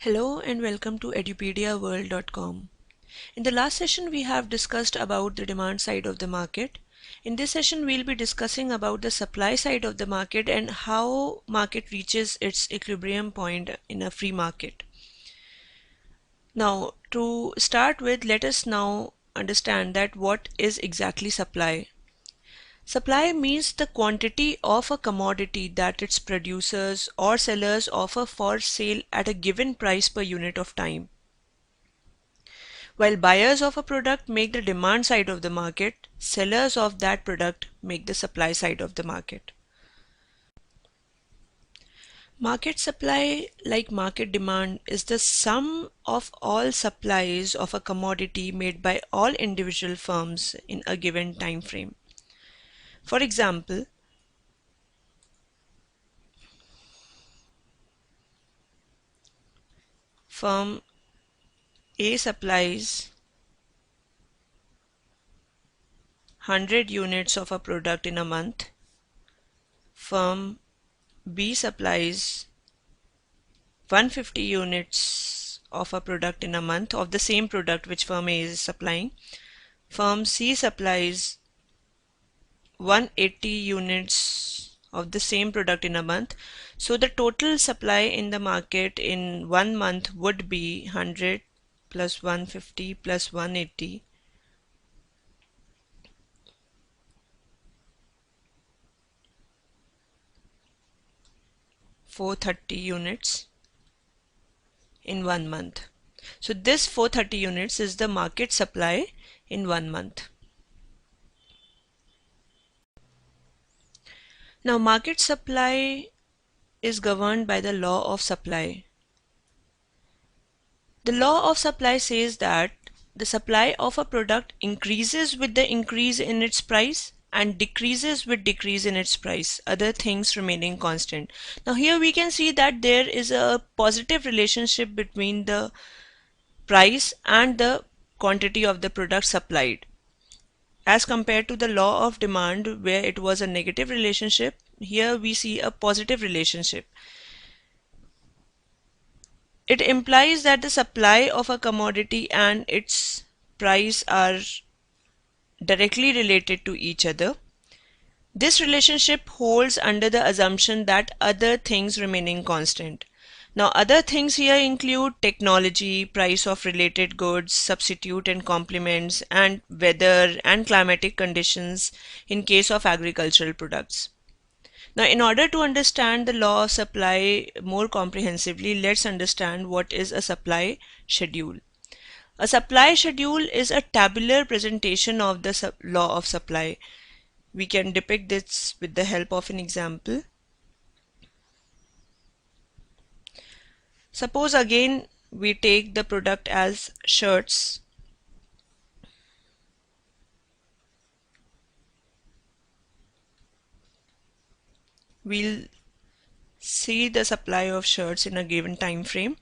Hello and welcome to edupediaworld.com. In the last session we have discussed about the demand side of the market. In this session we'll be discussing about the supply side of the market and how market reaches its equilibrium point in a free market. Now to start with, let us now understand that what is exactly supply. Supply means the quantity of a commodity that its producers or sellers offer for sale at a given price per unit of time. While buyers of a product make the demand side of the market, sellers of that product make the supply side of the market. Market supply, like market demand, is the sum of all supplies of a commodity made by all individual firms in a given time frame. For example, firm A supplies 100 units of a product in a month. Firm B supplies 150 units of a product in a month of the same product which firm A is supplying. Firm C supplies 180 units of the same product in a month. So the total supply in the market in 1 month would be 100 plus 150 plus 180, 430 units in 1 month. So this 430 units is the market supply in 1 month. Now market supply is governed by the law of supply. The law of supply says that the supply of a product increases with the increase in its price and decreases with decrease in its price, other things remaining constant. Now here we can see that there is a positive relationship between the price and the quantity of the product supplied. As compared to the law of demand where it was a negative relationship, here we see a positive relationship. It implies that the supply of a commodity and its price are directly related to each other. This relationship holds under the assumption that other things remaining constant. Now other things here include technology, price of related goods, substitute and complements, and weather and climatic conditions in case of agricultural products. Now, in order to understand the law of supply more comprehensively, let's understand what is a supply schedule. A supply schedule is a tabular presentation of the law of supply. We can depict this with the help of an example. Suppose again we take the product as shirts. We'll see the supply of shirts in a given time frame.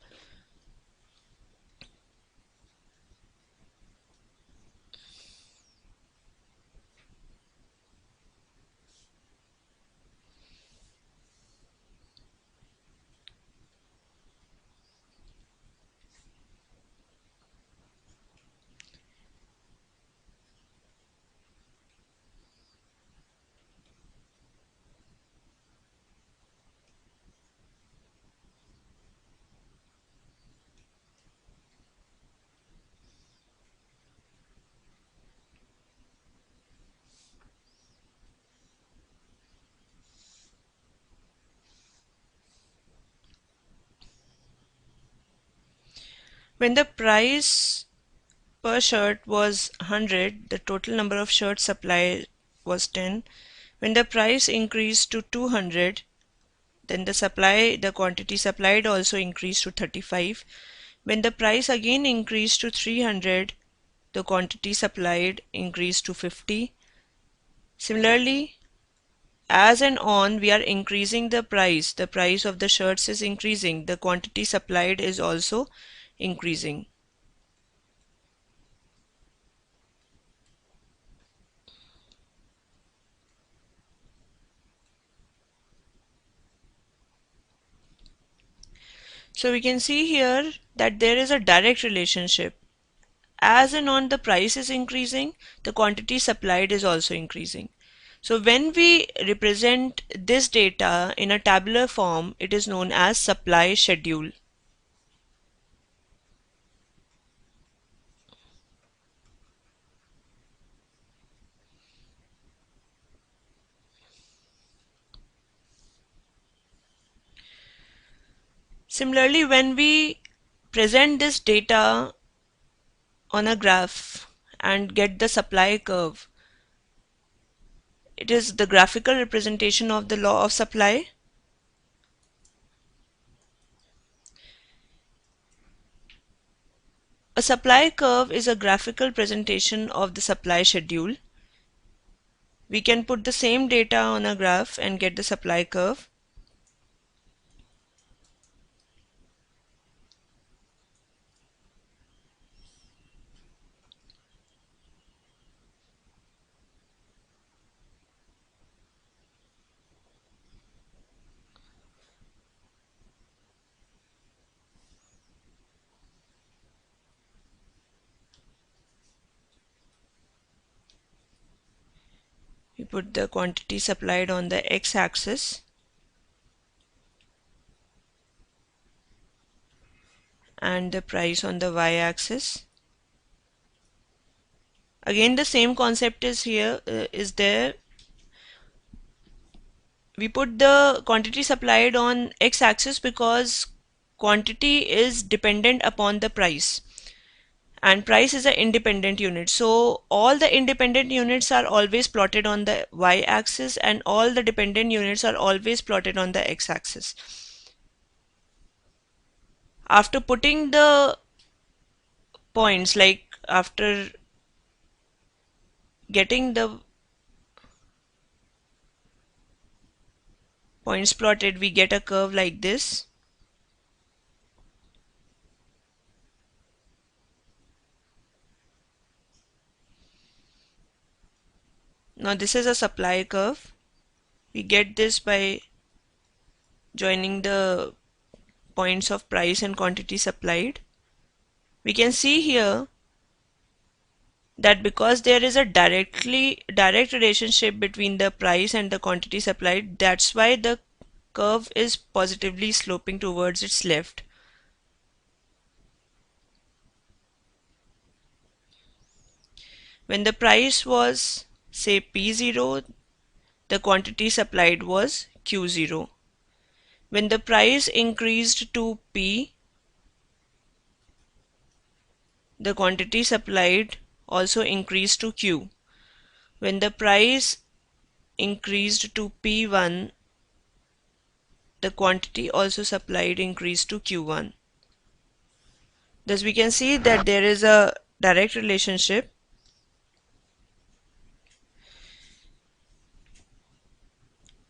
When the price per shirt was 100, the total number of shirts supplied was 10. When the price increased to 200, then the quantity supplied also increased to 35. When the price again increased to 300, the quantity supplied increased to 50. Similarly, as and on we are increasing the price of the shirts is increasing, the quantity supplied is also increasing. So we can see here that there is a direct relationship. As and on the price is increasing, the quantity supplied is also increasing. So when we represent this data in a tabular form, it is known as supply schedule. Similarly, when we present this data on a graph and get the supply curve, it is the graphical representation of the law of supply. A supply curve is a graphical presentation of the supply schedule. We can put the same data on a graph and get the supply curve. We put the quantity supplied on the x-axis and the price on the y-axis. Again, the same concept is here, is there. We put the quantity supplied on x-axis because quantity is dependent upon the price and price is an independent unit. So all the independent units are always plotted on the y-axis and all the dependent units are always plotted on the x-axis. After putting the points, like after getting the points plotted, we get a curve like this. Now this is a supply curve. We get this by joining the points of price and quantity supplied. We can see here that because there is a direct relationship between the price and the quantity supplied, that's why the curve is positively sloping towards its left. When the price was say P0, the quantity supplied was Q0. When the price increased to P, the quantity supplied also increased to Q. When the price increased to P1, the quantity also supplied increased to Q1. Thus we can see that there is a direct relationship.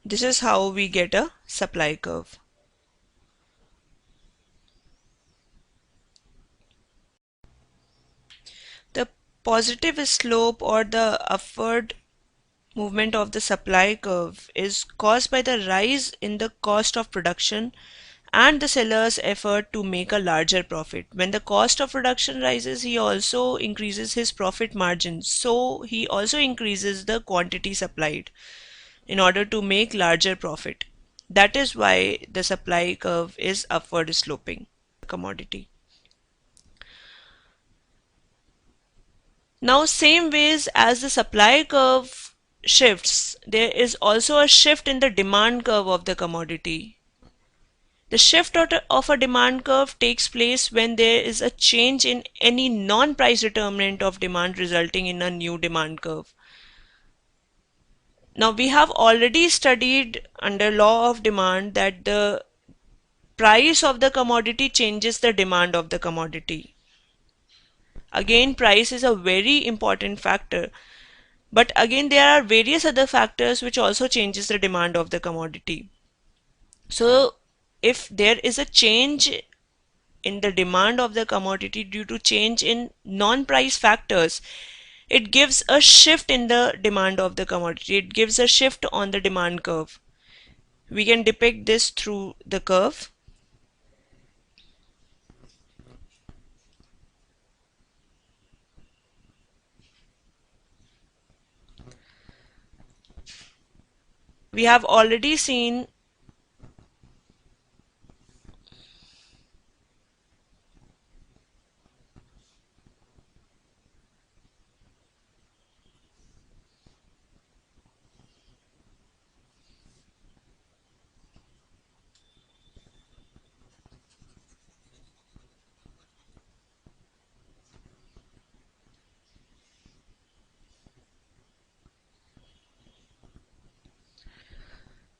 This is how we get a supply curve. The positive slope or the upward movement of the supply curve is caused by the rise in the cost of production and the seller's effort to make a larger profit. When the cost of production rises, he also increases his profit margin. So he also increases the quantity supplied in order to make larger profit. That is why the supply curve is upward sloping commodity. Now, same ways as the supply curve shifts, there is also a shift in the demand curve of the commodity. The shift of a demand curve takes place when there is a change in any non-price determinant of demand resulting in a new demand curve. Now we have already studied under law of demand that the price of the commodity changes the demand of the commodity. Again, price is a very important factor, but again there are various other factors which also changes the demand of the commodity. So if there is a change in the demand of the commodity due to change in non-price factors, it gives a shift in the demand of the commodity. It gives a shift on the demand curve. We can depict this through the curve. We have already seen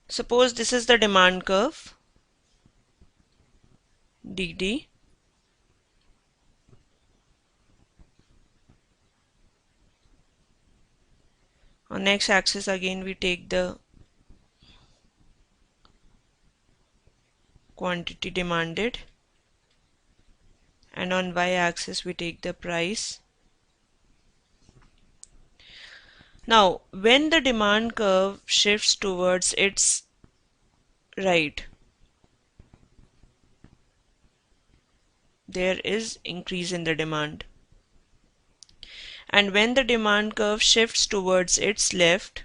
suppose this is the demand curve dd. On x-axis again we take the quantity demanded, and on y-axis we take the price. Now when the demand curve shifts towards its right, there is increase in the demand, and when the demand curve shifts towards its left,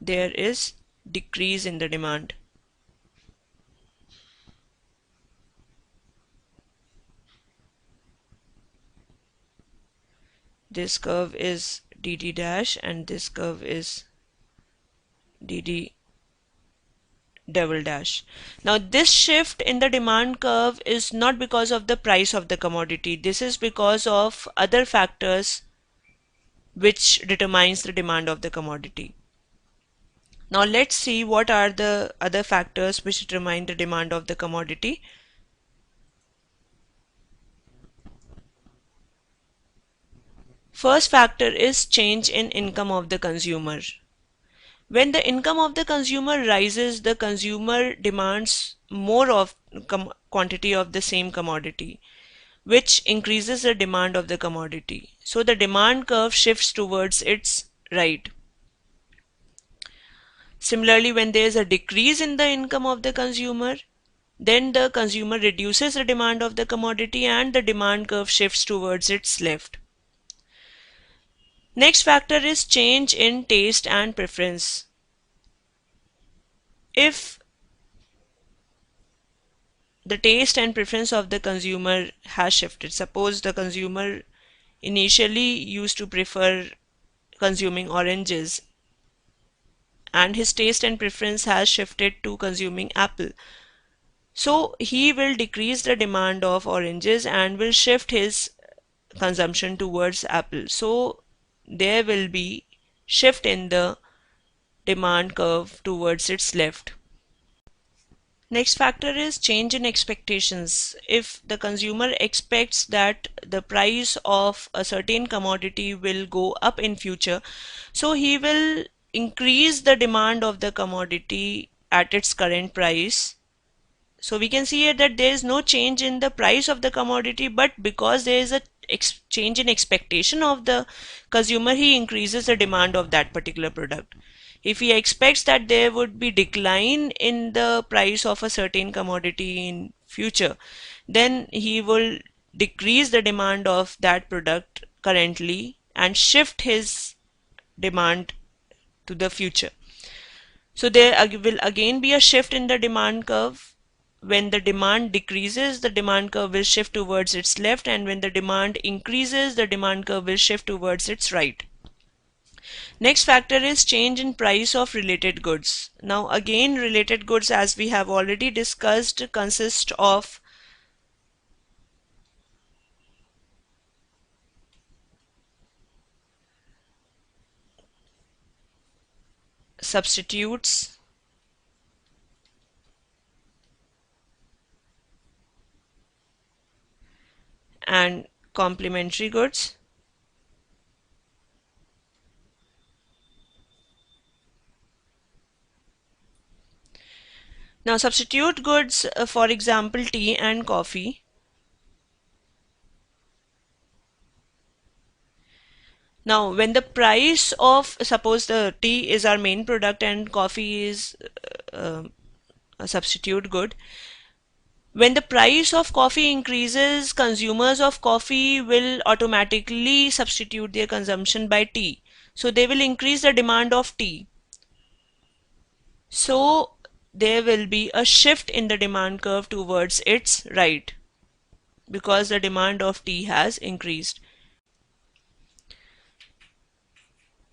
there is decrease in the demand. This curve is dd dash and this curve is dd double dash. Now this shift in the demand curve is not because of the price of the commodity. This is because of other factors which determines the demand of the commodity. Now let's see what are the other factors which determine the demand of the commodity. First factor is change in income of the consumer. When the income of the consumer rises, the consumer demands more of quantity of the same commodity, which increases the demand of the commodity. So the demand curve shifts towards its right. Similarly, when there is a decrease in the income of the consumer, then the consumer reduces the demand of the commodity and the demand curve shifts towards its left. Next factor is change in taste and preference. If the taste and preference of the consumer has shifted, suppose the consumer initially used to prefer consuming oranges and his taste and preference has shifted to consuming apple, so he will decrease the demand of oranges and will shift his consumption towards apple. So there will be shift in the demand curve towards its left. Next factor is change in expectations. If the consumer expects that the price of a certain commodity will go up in future, so he will increase the demand of the commodity at its current price. So we can see here that there is no change in the price of the commodity, but because there is a change in expectation of the consumer, he increases the demand of that particular product. If he expects that there would be decline in the price of a certain commodity in future, then he will decrease the demand of that product currently and shift his demand to the future. So there will again be a shift in the demand curve. When the demand decreases, the demand curve will shift towards its left, and when the demand increases, the demand curve will shift towards its right. Next factor is change in price of related goods. Now again, related goods, as we have already discussed, consist of substitutes and complementary goods. Now substitute goods, for example, tea and coffee. Now when the price of, suppose the tea is our main product and coffee is a substitute good, when the price of coffee increases, consumers of coffee will automatically substitute their consumption by tea. So they will increase the demand of tea. So there will be a shift in the demand curve towards its right because the demand of tea has increased.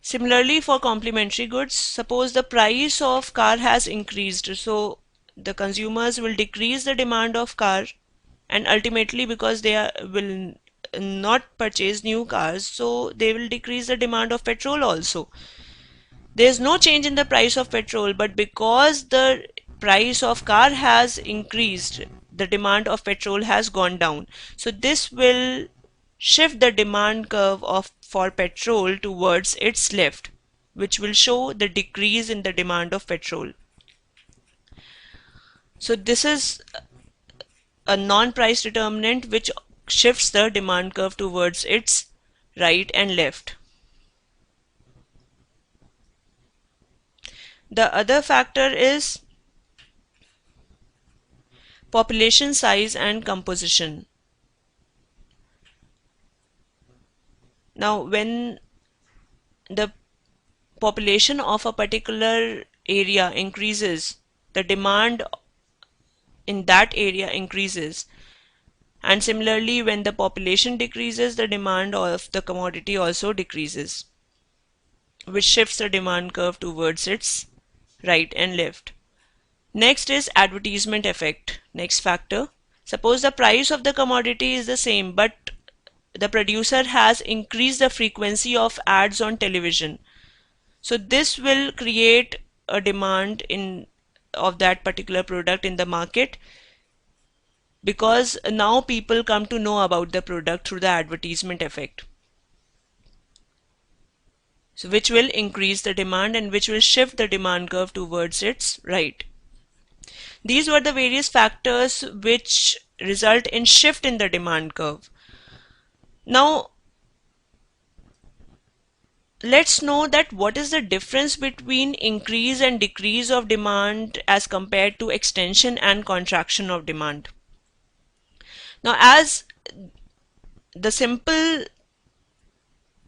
Similarly, for complementary goods, suppose the price of car has increased, so the consumers will decrease the demand of car, and ultimately because will not purchase new cars, so they will decrease the demand of petrol also. There's no change in the price of petrol, but because the price of car has increased, the demand of petrol has gone down. So this will shift the demand curve of for petrol towards its left, which will show the decrease in the demand of petrol. So this is a non-price determinant which shifts the demand curve towards its right and left. The other factor is population size and composition. Now, when the population of a particular area increases, the demand in that area increases. And similarly, when the population decreases, the demand of the commodity also decreases, which shifts the demand curve towards its right and left. Next is advertisement effect. Next factor. Suppose the price of the commodity is the same, but the producer has increased the frequency of ads on television. So this will create a demand in of that particular product in the market because now people come to know about the product through the advertisement effect. So which will increase the demand and which will shift the demand curve towards its right. These were the various factors which result in shift in the demand curve. Now let's know that what is the difference between increase and decrease of demand as compared to extension and contraction of demand. Now, as the simple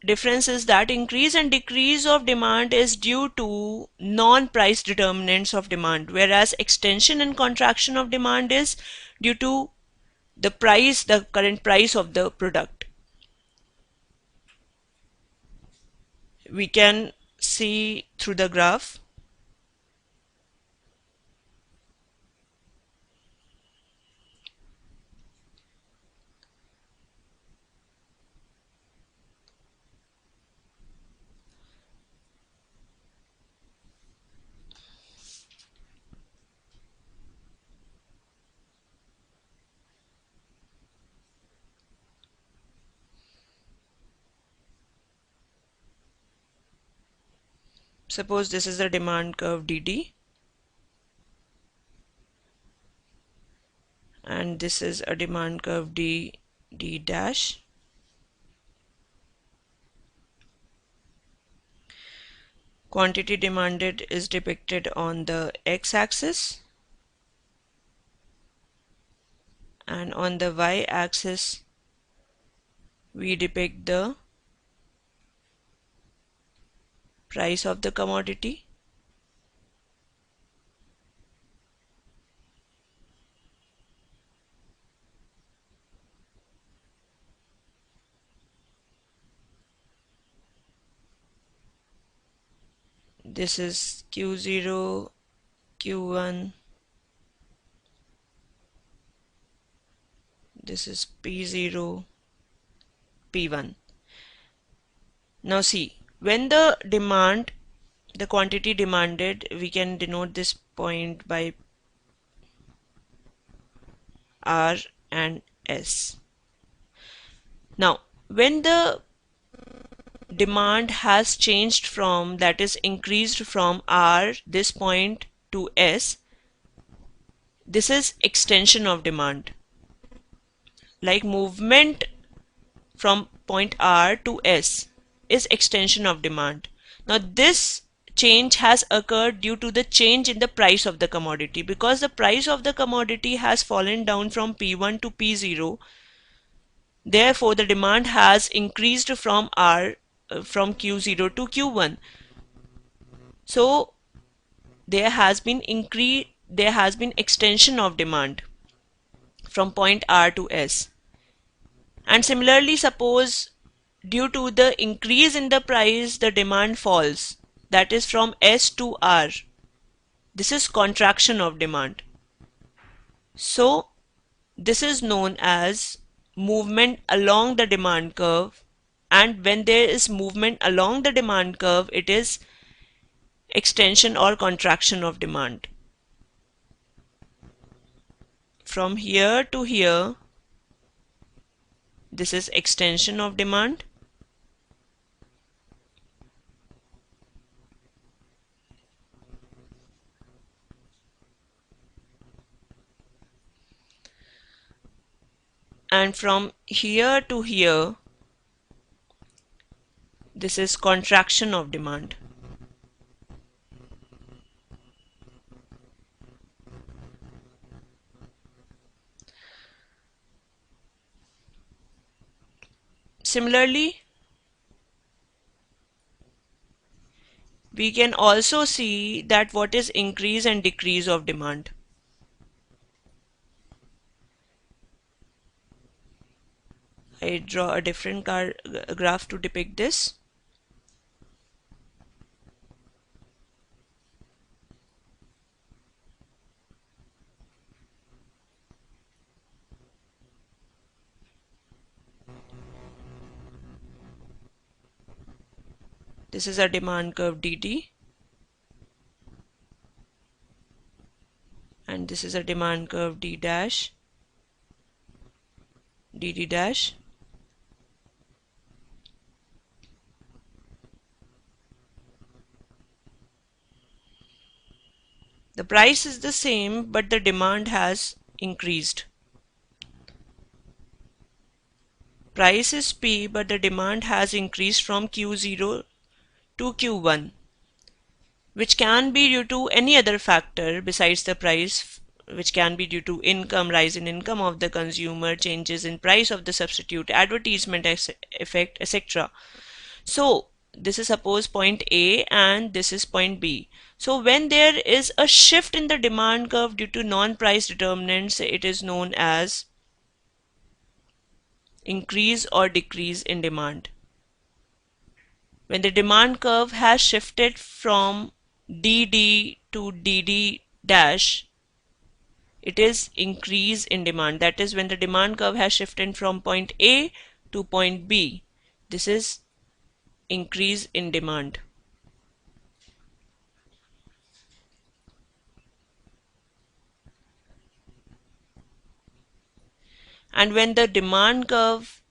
difference is that increase and decrease of demand is due to non-price determinants of demand, whereas extension and contraction of demand is due to the current price of the product. We can see through the graph. Suppose this is the demand curve DD and this is a demand curve D dash. Quantity demanded is depicted on the x-axis and on the y-axis we depict the price of the commodity. This is Q0, Q1, this is P0, P1. Now see, when the quantity demanded, we can denote this point by R and S. Now, when the demand has changed from, that is increased from R, this point, to S, this is extension of demand. Like movement from point R to S is extension of demand. Now this change has occurred due to the change in the price of the commodity. Because the price of the commodity has fallen down from P1 to P0, therefore the demand has increased from R from Q0 to Q1. So there has been extension of demand from point R to S. And similarly, suppose due to the increase in the price, the demand falls, that is from S to R. This is contraction of demand. So, this is known as movement along the demand curve. And when there is movement along the demand curve, it is extension or contraction of demand. From here to here, this is extension of demand. And from here to here, this is contraction of demand. Similarly, we can also see that what is increase and decrease of demand. I draw a different graph to depict this. This is a demand curve dt, and this is a demand curve d dash, dd dash. The price is the same, but the demand has increased. Price is P, but the demand has increased from Q0 to Q1, which can be due to any other factor besides the price, which can be due to income, rise in income of the consumer, changes in price of the substitute, advertisement effect, etc. So this is suppose point A and this is point B. So when there is a shift in the demand curve due to non-price determinants, it is known as increase or decrease in demand. When the demand curve has shifted from DD to DD dash, it is increase in demand. That is when the demand curve has shifted from point A to point B. This is increase in demand. And when the demand curve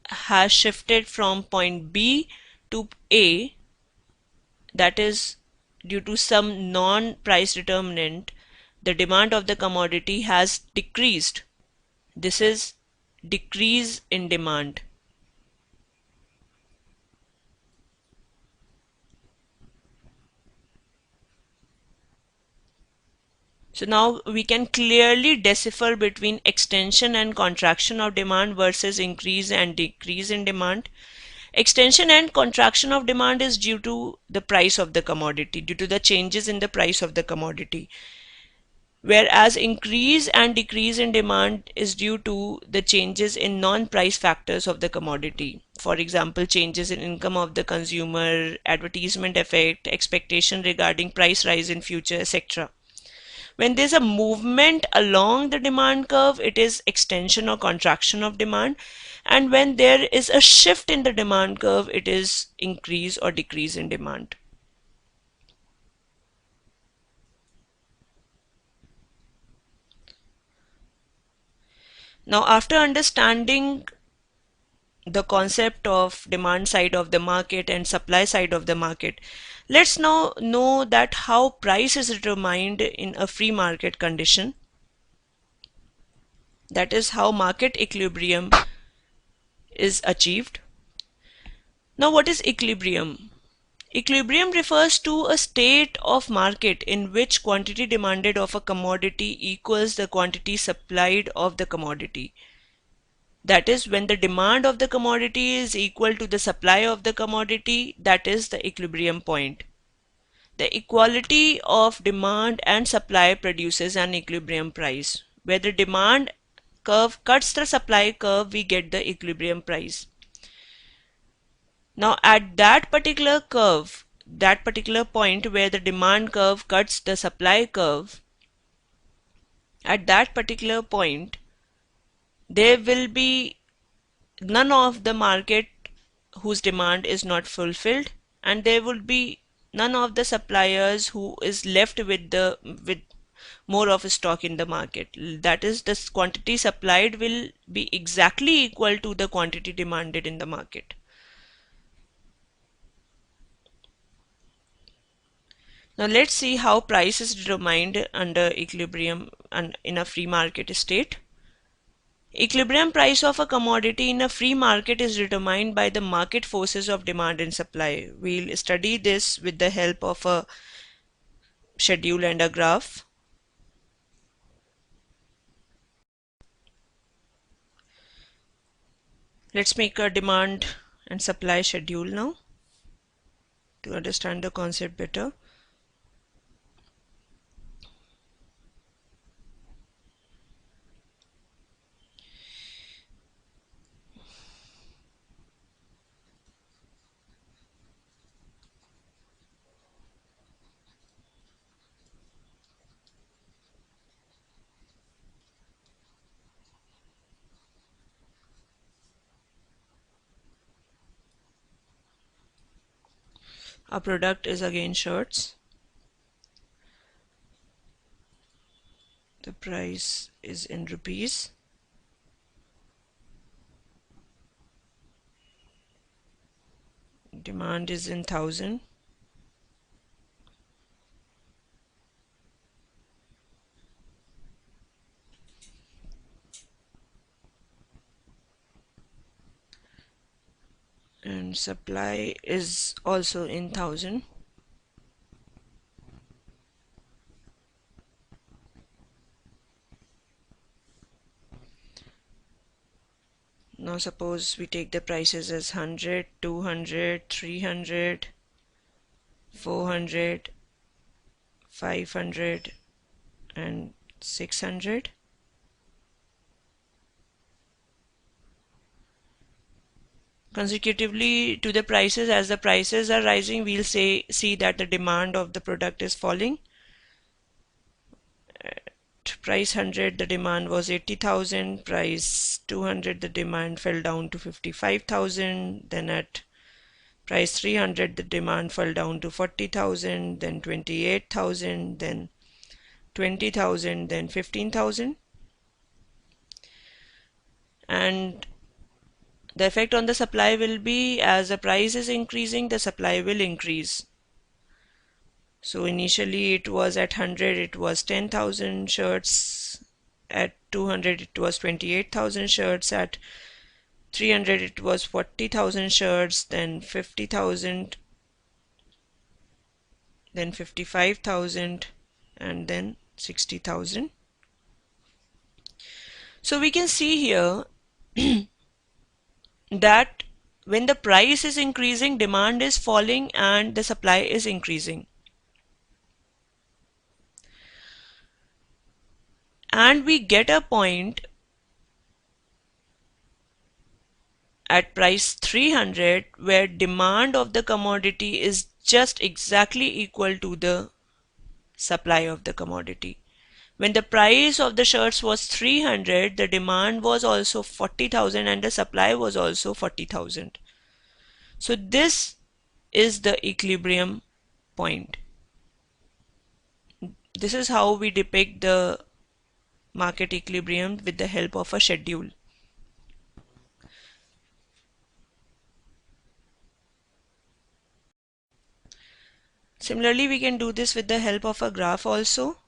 has shifted from point B to A, that is due to some non-price determinant, the demand of the commodity has decreased. This is decrease in demand. So now we can clearly decipher between extension and contraction of demand versus increase and decrease in demand. Extension and contraction of demand is due to the price of the commodity, due to the changes in the price of the commodity. Whereas increase and decrease in demand is due to the changes in non-price factors of the commodity. For example, changes in income of the consumer, advertisement effect, expectation regarding price rise in future, etc. When there's a movement along the demand curve, it is extension or contraction of demand. And when there is a shift in the demand curve, it is increase or decrease in demand. Now, after understanding the concept of demand side of the market and supply side of the market, let's now know that how price is determined in a free market condition. That is how market equilibrium is achieved. Now, what is equilibrium? Equilibrium refers to a state of market in which quantity demanded of a commodity equals the quantity supplied of the commodity. That is, when the demand of the commodity is equal to the supply of the commodity, that is the equilibrium point. The equality of demand and supply produces an equilibrium price. Where the demand curve cuts the supply curve, we get the equilibrium price. Now at that particular curve, that particular point where the demand curve cuts the supply curve, at that particular point, there will be none of the market whose demand is not fulfilled, and there will be none of the suppliers who is left with more of a stock in the market. That is, the quantity supplied will be exactly equal to the quantity demanded in the market. Now let's see how price is determined under equilibrium and in a free market state. Equilibrium price of a commodity in a free market is determined by the market forces of demand and supply. We'll study this with the help of a schedule and a graph. Let's make a demand and supply schedule now to understand the concept better. Our product is again shirts. The price is in rupees. Demand is in 1000. And supply is also in 1000. Now suppose we take the prices as 100, 200, 300, 400, 500 and 600. Consecutively to the prices, as the prices are rising, we'll see that the demand of the product is falling. At price 100, the demand was 80,000. Price 200, the demand fell down to 55,000. Then at price 300, the demand fell down to 40,000, then 28,000, then 20,000, then 15,000. And the effect on the supply will be, as the price is increasing, the supply will increase. So initially it was at 100, it was 10,000 shirts. At 200, it was 28,000 shirts. At 300, it was 40,000 shirts, then 50,000, then 55,000, and then 60,000. So we can see here that when the price is increasing, demand is falling and the supply is increasing. And we get a point at price 300 where demand of the commodity is just exactly equal to the supply of the commodity. When the price of the shirts was 300, the demand was also 40,000 and the supply was also 40,000. So this is the equilibrium point. This is how we depict the market equilibrium with the help of a schedule. Similarly, we can do this with the help of a graph also.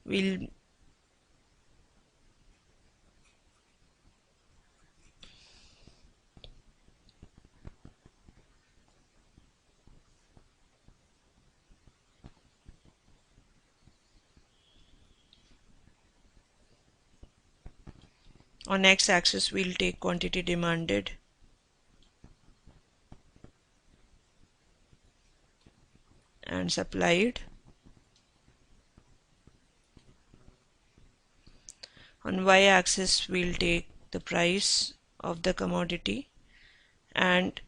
We'll on x-axis we'll take quantity demanded. and supplied. On y-axis we'll take the price of the commodity, and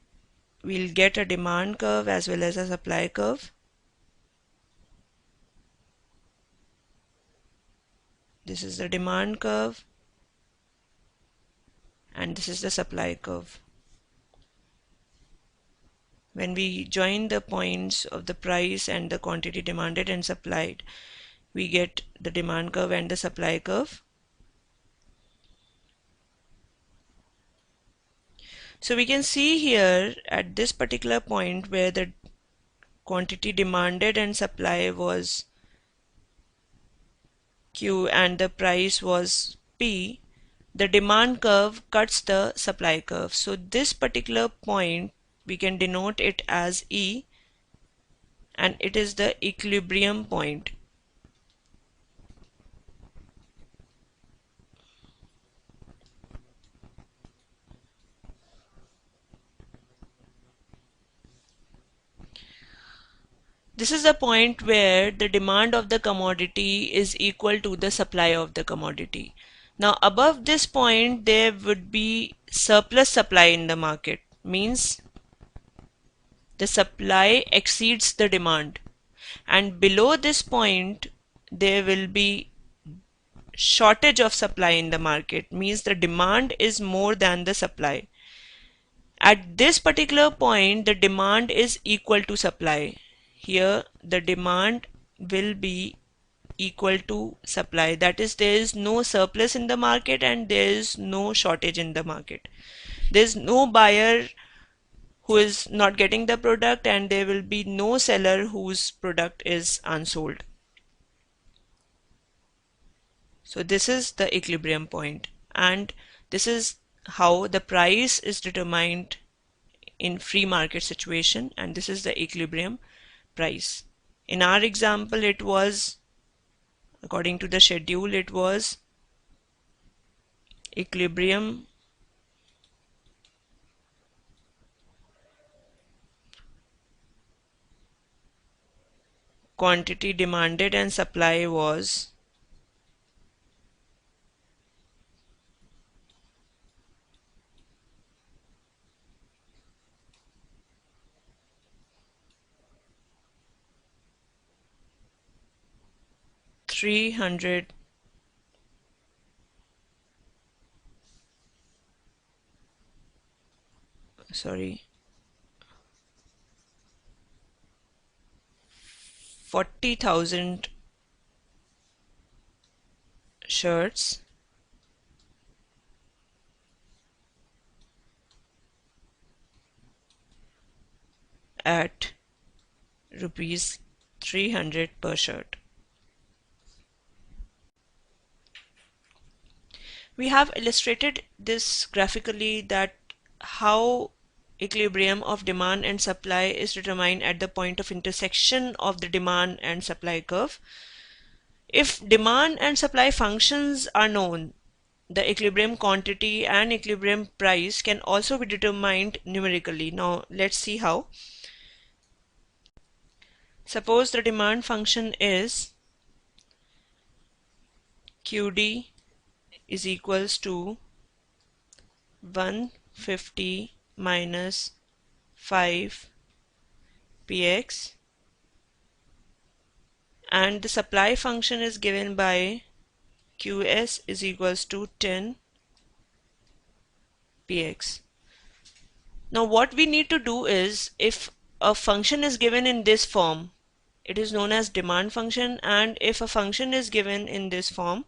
we'll get a demand curve as well as a supply curve. This is the demand curve and this is the supply curve. When we join the points of the price and the quantity demanded and supplied, we get the demand curve and the supply curve. So we can see here at this particular point where the quantity demanded and supply was Q and the price was P, the demand curve cuts the supply curve. So this particular point we can denote it as E, and it is the equilibrium point. This is the point where the demand of the commodity is equal to the supply of the commodity. Now above this point there would be surplus supply in the market, means the supply exceeds the demand, and below this point there will be shortage of supply in the market, means the demand is more than the supply. At this particular point the demand is equal to supply. Here the demand will be equal to supply, that is there is no surplus in the market and there is no shortage in the market. There is no buyer who is not getting the product and there will be no seller whose product is unsold. So this is the equilibrium point, and this is how the price is determined in free market situation, and this is the equilibrium price. In our example it was, according to the schedule, it was equilibrium quantity demanded and supply was 300 sorry 40,000 shirts at rupees 300 per shirt. We have illustrated this graphically, that how equilibrium of demand and supply is determined at the point of intersection of the demand and supply curve. If demand and supply functions are known, the equilibrium quantity and equilibrium price can also be determined numerically. Now let's see how. Suppose the demand function is QD is equals to 150 minus 5 px, and the supply function is given by Qs is equals to 10 px. Now what we need to do is, if a function is given in this form, it is known as demand function, and if a function is given in this form,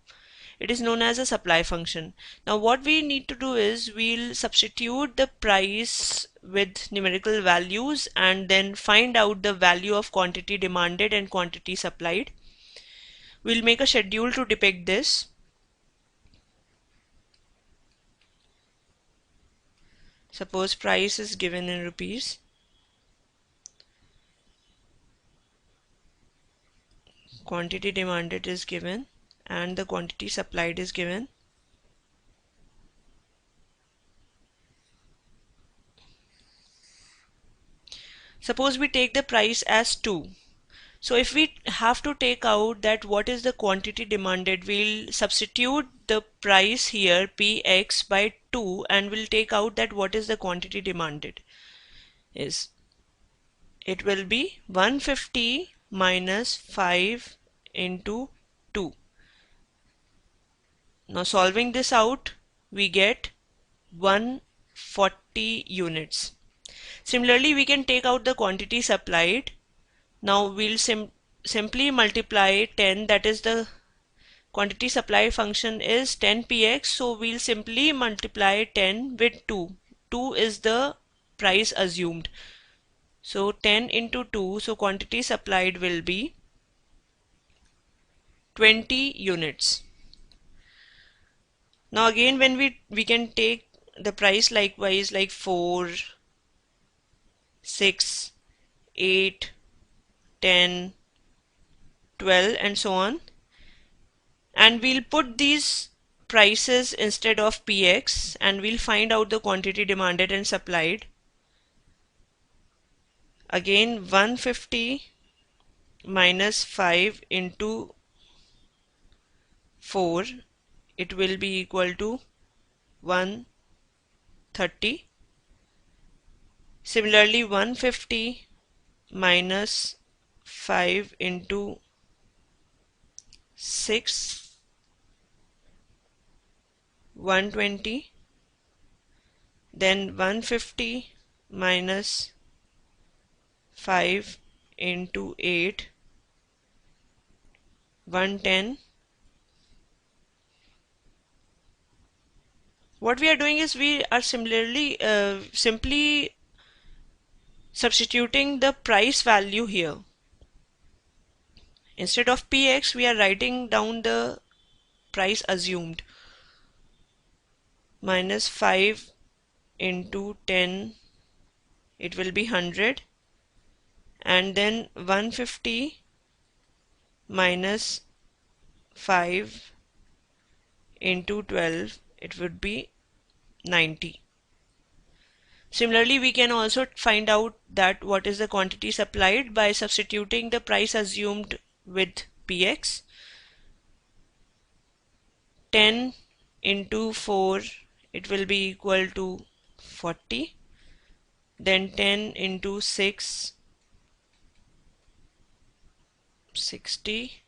it is known as a supply function. Now what we need to do is, we'll substitute the price with numerical values and then find out the value of quantity demanded and quantity supplied. We'll make a schedule to depict this. Suppose price is given in rupees, quantity demanded is given, and the quantity supplied is given. Suppose we take the price as 2. So if we have to take out that what is the quantity demanded, we'll substitute the price here px by 2 and we'll take out that what is the quantity demanded is. It will be 150 minus 5 into 2. Now solving this out, we get 140 units. Similarly, we can take out the quantity supplied. Now we'll simply multiply 10, that is the quantity supply function is 10px, so we'll simply multiply 10 with 2. 2 is the price assumed. So 10 into 2, so quantity supplied will be 20 units. Now again when we can take the price likewise like 4, 6, 8, 10, 12 and so on, and we'll put these prices instead of px and we'll find out the quantity demanded and supplied. Again 150 minus 5 into 4, it will be equal to 130. Similarly 150 minus 5 into 6, 120. Then 150 minus 5 into 8, 110. What we are doing is we are simply substituting the price value here. Instead of px, we are writing down the price assumed. Minus 5 into 10, it will be 100. And then 150 minus 5 into 12, it would be 90. Similarly, we can also find out that what is the quantity supplied by substituting the price assumed with px. 10 into 4, it will be equal to 40. Then 10 into 6, 60.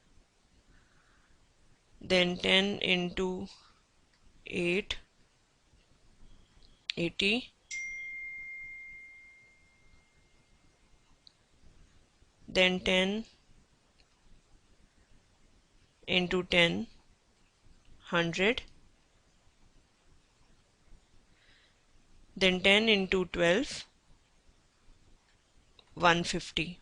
Then 10 into 8, 80. Then 10 into 10, 100. Then 10 into 12, 150.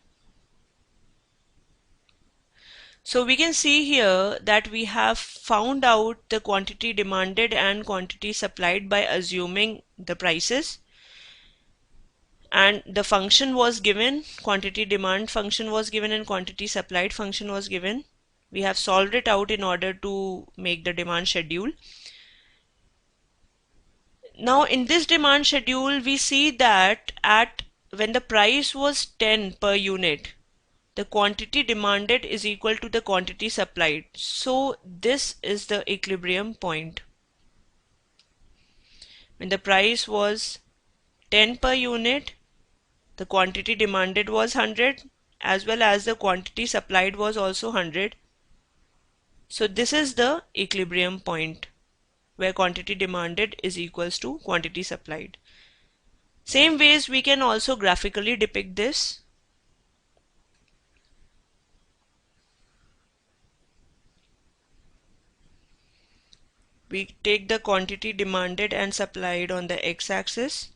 So we can see here that we have found out the quantity demanded and quantity supplied by assuming the prices, and the function was given, quantity demand function was given and quantity supplied function was given. We have solved it out in order to make the demand schedule. Now in this demand schedule we see that when the price was 10 per unit, the quantity demanded is equal to the quantity supplied. So this is the equilibrium point. When the price was 10 per unit, the quantity demanded was 100 as well as the quantity supplied was also 100. So this is the equilibrium point where quantity demanded is equals to quantity supplied. Same ways we can also graphically depict this. We take the quantity demanded and supplied on the x-axis.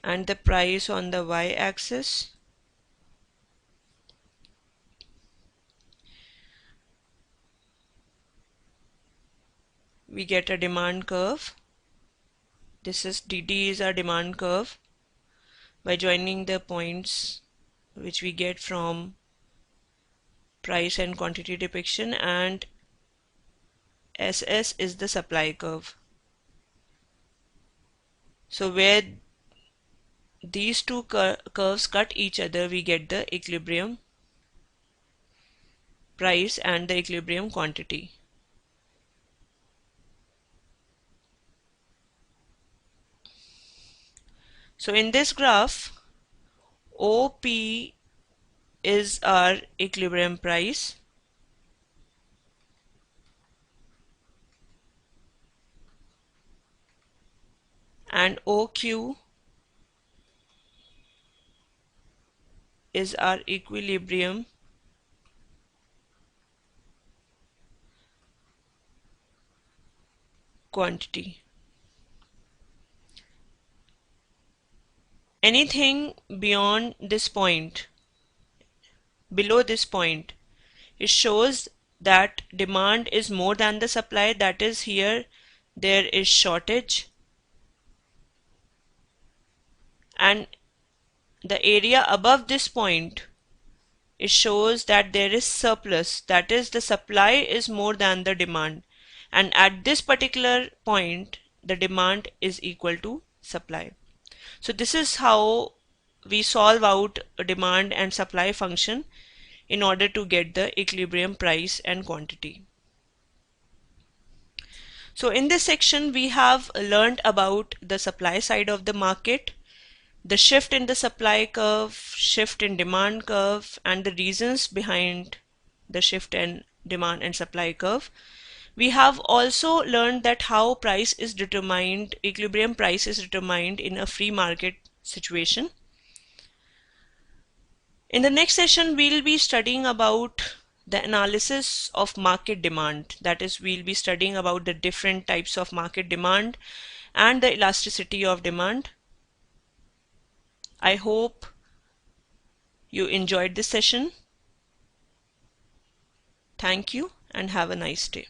And the price on the y-axis. We get a demand curve. This is dd is our demand curve by joining the points which we get from price and quantity depiction, and SS is the supply curve. So where these two curves cut each other, we get the equilibrium price and the equilibrium quantity. So in this graph, OP is our equilibrium price and OQ is our equilibrium quantity. Anything beyond this point, below this point, it shows that demand is more than the supply. That is, here there is shortage, and the area above this point, it shows that there is surplus. That is, the supply is more than the demand, and at this particular point the demand is equal to supply. So this is how we solve out a demand and supply function in order to get the equilibrium price and quantity. So in this section we have learned about the supply side of the market, the shift in the supply curve, shift in demand curve, and the reasons behind the shift in demand and supply curve. We have also learned that how price is determined, equilibrium price is determined in a free market situation. In the next session, we'll be studying about the analysis of market demand. That is, we'll be studying about the different types of market demand and the elasticity of demand. I hope you enjoyed this session. Thank you and have a nice day.